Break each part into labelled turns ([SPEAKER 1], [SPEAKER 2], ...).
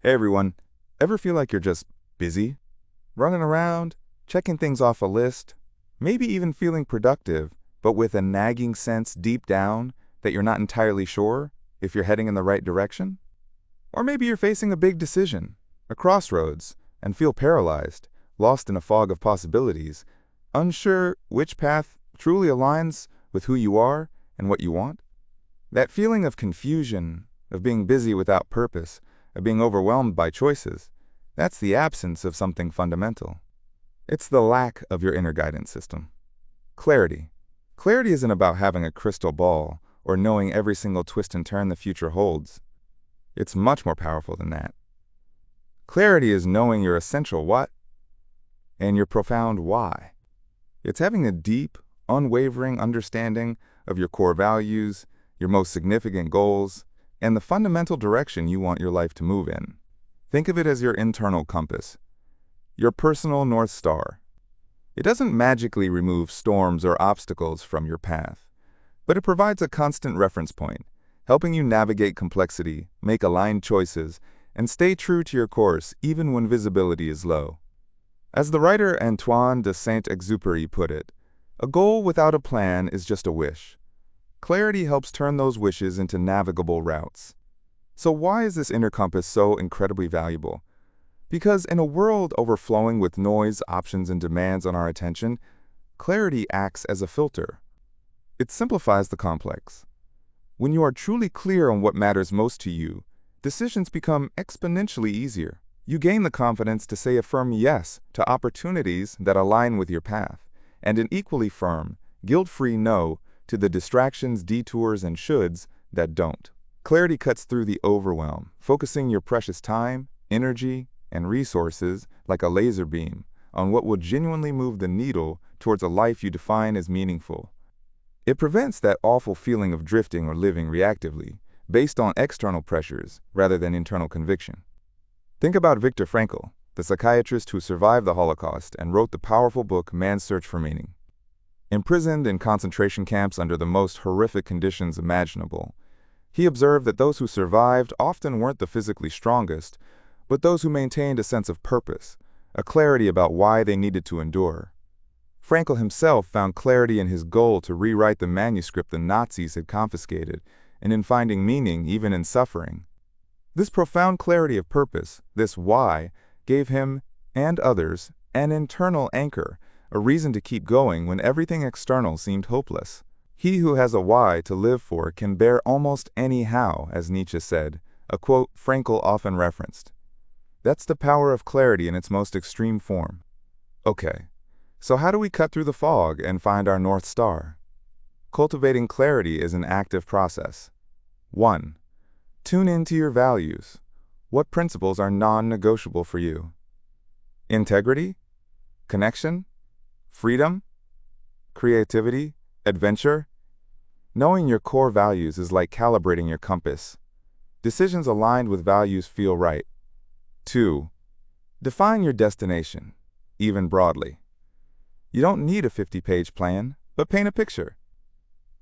[SPEAKER 1] Hey everyone, ever feel like you're just busy? Running around, checking things off a list, maybe even feeling productive, but with a nagging sense deep down that you're not entirely sure if you're heading in the right direction? Or maybe you're facing a big decision, a crossroads, and feel paralyzed, lost in a fog of possibilities, unsure which path truly aligns with who you are and what you want? That feeling of confusion, of being busy without purpose, of being overwhelmed by choices, that's the absence of something fundamental. It's the lack of your inner guidance system. Clarity. Clarity isn't about having a crystal ball or knowing every single twist and turn the future holds. It's much more powerful than that. Clarity is knowing your essential what and your profound why. It's having a deep, unwavering understanding of your core values, your most significant goals, and the fundamental direction you want your life to move in. Think of it as your internal compass, your personal North Star. It doesn't magically remove storms or obstacles from your path, but it provides a constant reference point, helping you navigate complexity, make aligned choices, and stay true to your course even when visibility is low. As the writer Antoine de Saint-Exupéry put it, a goal without a plan is just a wish. Clarity helps turn those wishes into navigable routes. So why is this inner compass so incredibly valuable? Because in a world overflowing with noise, options, and demands on our attention, clarity acts as a filter. It simplifies the complex. When you are truly clear on what matters most to you, decisions become exponentially easier. You gain the confidence to say a firm yes to opportunities that align with your path, and an equally firm, guilt-free no to the distractions, detours, and shoulds that don't. Clarity cuts through the overwhelm, focusing your precious time, energy, and resources like a laser beam on what will genuinely move the needle towards a life you define as meaningful. It prevents that awful feeling of drifting or living reactively, based on external pressures rather than internal conviction. Think about Viktor Frankl, the psychiatrist who survived the Holocaust and wrote the powerful book Man's Search for Meaning. Imprisoned in concentration camps under the most horrific conditions imaginable, he observed that those who survived often weren't the physically strongest, but those who maintained a sense of purpose, a clarity about why they needed to endure. Frankl himself found clarity in his goal to rewrite the manuscript the Nazis had confiscated, and in finding meaning even in suffering. This profound clarity of purpose, this why, gave him, and others, an internal anchor, a reason to keep going when everything external seemed hopeless. He who has a why to live for can bear almost any how, as Nietzsche said, a quote Frankl often referenced. That's the power of clarity in its most extreme form. Okay, so how do we cut through the fog and find our North Star? Cultivating clarity is an active process. 1. Tune into your values. What principles are non-negotiable for you? Integrity? Connection? Freedom? Creativity? Adventure? Knowing your core values is like calibrating your compass. Decisions aligned with values feel right. 2. Define your destination, even broadly. You don't need a 50-page plan, but paint a picture.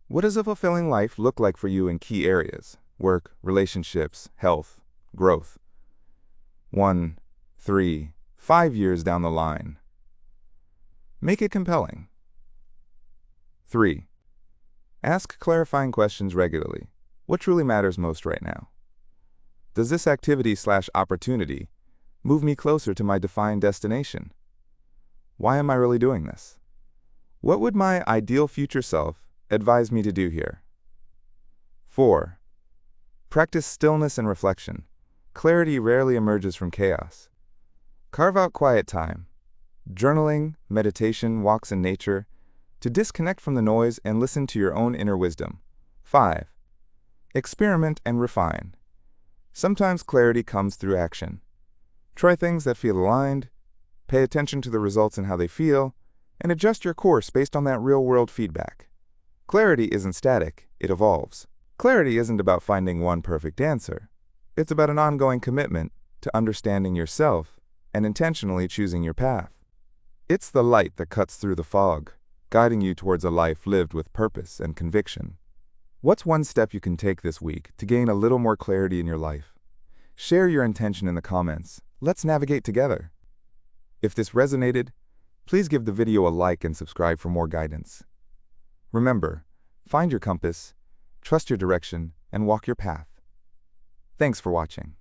[SPEAKER 1] What does a fulfilling life look like for you in key areas? Work, relationships, health, growth. 1, 3, 5 years down the line. Make it compelling. 3. Ask clarifying questions regularly. What truly matters most right now? Does this activity/opportunity move me closer to my defined destination? Why am I really doing this? What would my ideal future self advise me to do here? 4. Practice stillness and reflection. Clarity rarely emerges from chaos. Carve out quiet time, journaling, meditation, walks in nature, to disconnect from the noise and listen to your own inner wisdom. 5. Experiment and refine. Sometimes clarity comes through action. Try things that feel aligned, pay attention to the results and how they feel, and adjust your course based on that real-world feedback. Clarity isn't static, it evolves. Clarity isn't about finding one perfect answer. It's about an ongoing commitment to understanding yourself and intentionally choosing your path. It's the light that cuts through the fog, guiding you towards a life lived with purpose and conviction. What's one step you can take this week to gain a little more clarity in your life? Share your intention in the comments. Let's navigate together. If this resonated, please give the video a like and subscribe for more guidance. Remember, find your compass, trust your direction, and walk your path. Thanks for watching.